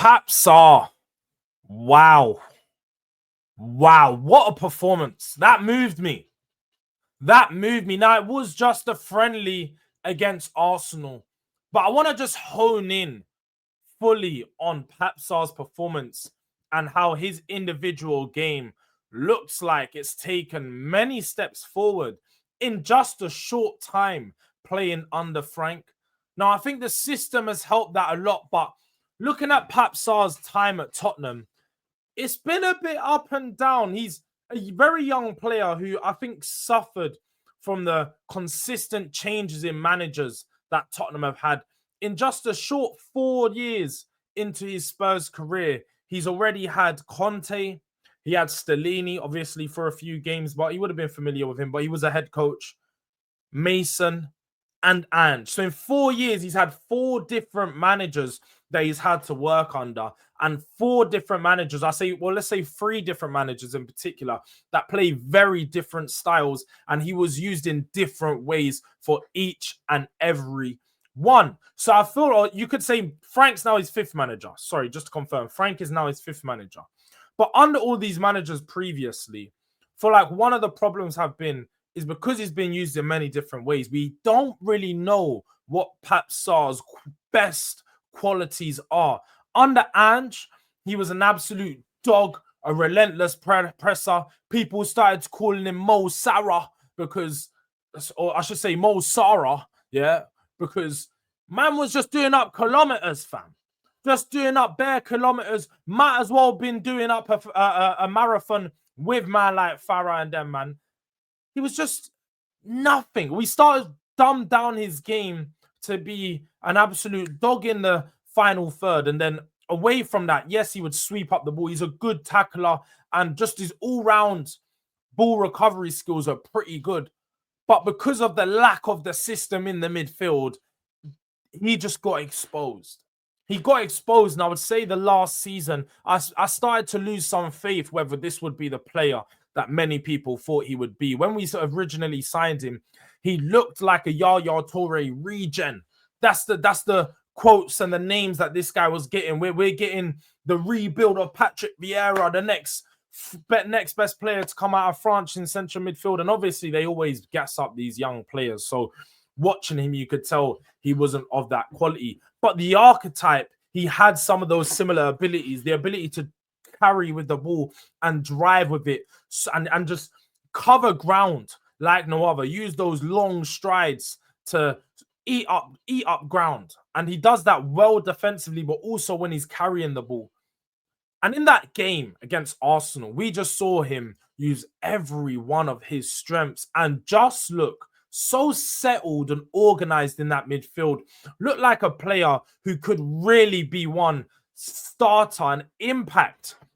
Pape Sarr. Wow. Wow. What a performance. That moved me. Now, it was just a friendly against Arsenal, but I want to just hone in fully on Pape Sarr's performance and how his individual game looks like it's taken many steps forward in just a short time playing under Frank. Now, I think the system has helped that a lot, but looking at Pape Sarr's time at Tottenham, it's been a bit up and down. He's a very young player who I think suffered from the consistent changes in managers that Tottenham have had. In just a short 4 years into his Spurs career, he's already had Conte. He had Stellini, obviously, for a few games, but he would have been familiar with him, but he was a head coach. Mason and Ange. So in 4 years, he's had 4 different managers that he's had to work under, and 4 different managers. Let's say 3 different managers in particular that play very different styles, and he was used in different ways for each and every one. So I feel you could say Frank's now his 5th manager. Sorry, just to confirm, Frank is now his 5th manager. But under all these managers previously, for like one of the problems have been is because he's been used in many different ways, we don't really know what Pape Sarr's best qualities are. Under Ange, he was an absolute dog, a relentless presser. People started calling him Mo Salah because, or I should say Mo Sarah, because man was just doing up kilometers, fam. Just doing up bare kilometers. Might as well been doing up a marathon with man like Farah and them, man. He was just nothing. We started dumb down his game to be an absolute dog in the final third. And then away from that, yes, he would sweep up the ball. He's a good tackler, and just his all-round ball recovery skills are pretty good. But because of the lack of the system in the midfield, he just got exposed. He got exposed, and I would say the last season, I started to lose some faith whether this would be the player that many people thought he would be. When we sort of originally signed him, he looked like a Yaya Toure regen. That's the quotes and the names that this guy was getting. We're getting the rebuild of Patrick Vieira, the next best player to come out of France in central midfield. And obviously, they always gas up these young players. So watching him, you could tell he wasn't of that quality. But the archetype, he had some of those similar abilities, the ability to carry with the ball and drive with it and just cover ground like no other. Use those long strides to eat up ground. And he does that well defensively, but also when he's carrying the ball. And in that game against Arsenal, we just saw him use every one of his strengths and just look so settled and organized in that midfield. Looked like a player who could really be one starter and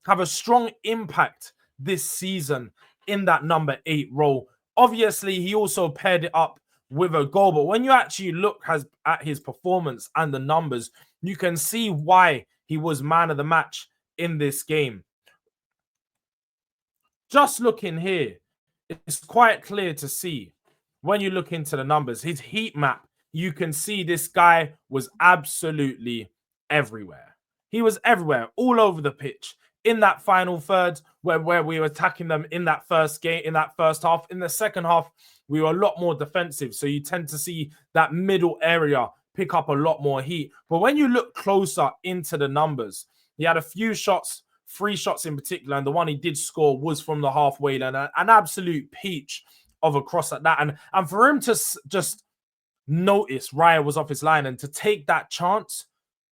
have a strong impact this season in that number 8 role. Obviously, he also paired it up with a goal, but when you actually look at his performance and the numbers, you can see why he was man of the match in this game. Just looking here, it's quite clear to see when you look into the numbers, his heat map, you can see this guy was absolutely everywhere. He was everywhere, all over the pitch. In that final third, where we were attacking them in that first game, in that first half. In the second half, we were a lot more defensive. So you tend to see that middle area pick up a lot more heat. But when you look closer into the numbers, he had a few shots, 3 shots in particular, and the one he did score was from the halfway line. An absolute peach of a cross at that. And for him to just notice Raya was off his line and to take that chance,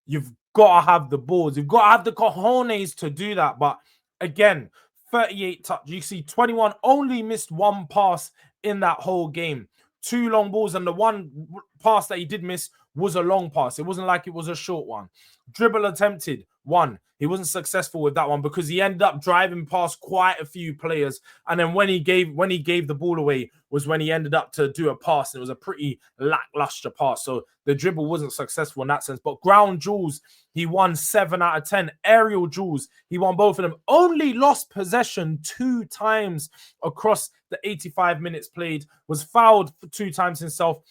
you've got to have the balls. You've got to have the cojones to do that. But again, 38 touch. You see 21, only missed 1 pass in that whole game. 2 long balls, and the one pass that he did miss was a long pass. It wasn't like it was a short one. Dribble attempted, 1. He wasn't successful with that one because he ended up driving past quite a few players. And then when he gave the ball away was when he ended up to do a pass. And it was a pretty lackluster pass. So the dribble wasn't successful in that sense. But ground duels, he won 7 out of 10. Aerial duels, he won both of them. Only lost possession 2 times across the 85 minutes played. Was fouled 2 times himself.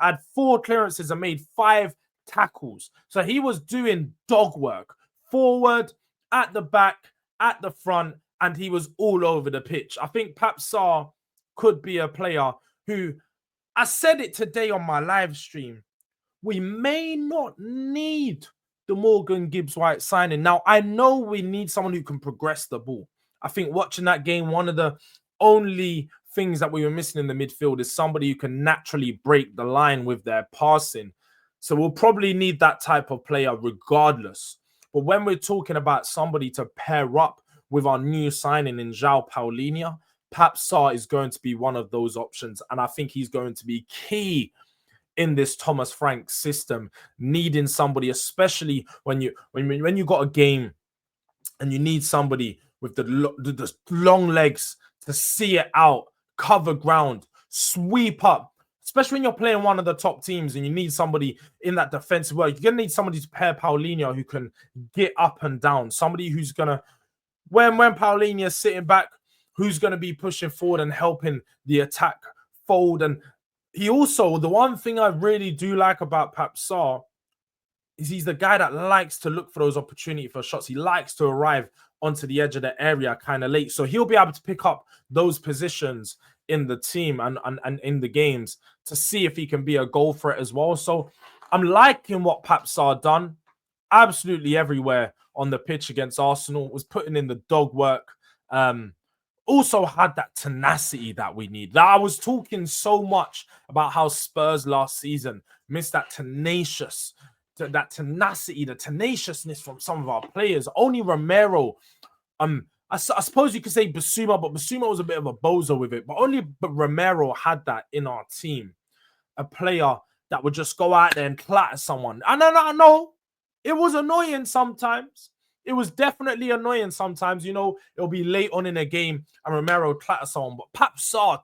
Had 4 clearances and made 5 tackles. So he was doing dog work forward, at the back, at the front, and he was all over the pitch. I think Pape Sarr could be a player who, I said it today on my live stream, we may not need the Morgan Gibbs White signing. Now, I know we need someone who can progress the ball. I think watching that game, one of the only things that we were missing in the midfield is somebody who can naturally break the line with their passing. So we'll probably need that type of player regardless. But when we're talking about somebody to pair up with our new signing in João Paulinho, Pape Sarr is going to be one of those options. And I think he's going to be key in this Thomas Frank system, needing somebody, especially when you got a game and you need somebody with the long legs to see it out, cover ground, sweep up, especially when you're playing one of the top teams and you need somebody in that defensive work. You're going to need somebody to pair Paulinho who can get up and down, somebody who's going to, when Paulinho's sitting back, who's going to be pushing forward and helping the attack fold. And he also, the one thing I really do like about Pape Sarr is he's the guy that likes to look for those opportunity for shots. He likes to arrive onto the edge of the area kind of late. So he'll be able to pick up those positions in the team and in the games to see if he can be a goal threat as well. So I'm liking what Pape Sarr done absolutely everywhere on the pitch against Arsenal, was putting in the dog work. Also had that tenacity that we need. I was talking so much about how Spurs last season missed that tenacity, the tenaciousness from some of our players. Only Romero, I suppose you could say Basuma, but Basuma was a bit of a bozo with it. But only Romero had that in our team. A player that would just go out there and clatter someone. And I know it was annoying sometimes. It was definitely annoying sometimes. You know, it'll be late on in a game and Romero clatter someone. But Pape Sarr,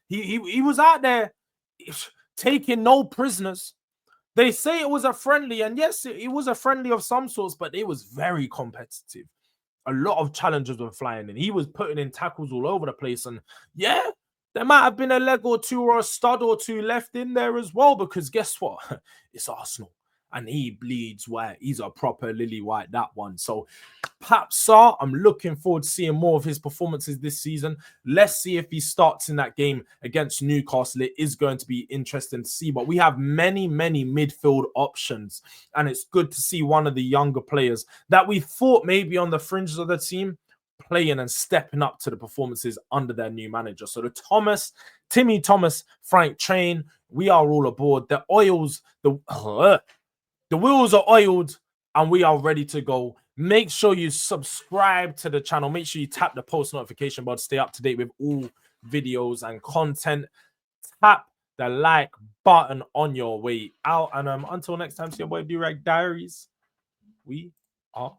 he was out there taking no prisoners. They say it was a friendly, and yes, it was a friendly of some sorts, but it was very competitive. A lot of challenges were flying in. He was putting in tackles all over the place. And yeah, there might have been a leg or two or a stud or two left in there as well, because guess what? It's Arsenal. And he bleeds white. He's a proper lily white, that one. So Pape Sarr, I'm looking forward to seeing more of his performances this season. Let's see if he starts in that game against Newcastle. It is going to be interesting to see. But we have many, many midfield options. And it's good to see one of the younger players that we thought maybe on the fringes of the team playing and stepping up to the performances under their new manager. So the Timmy Thomas, Frank train, we are all aboard. The wheels are oiled and we are ready to go. Make sure you subscribe to the channel. Make sure you tap the post notification bell to stay up to date with all videos and content. Tap the like button on your way out. And until next time, see your boy Durag Diaries. We are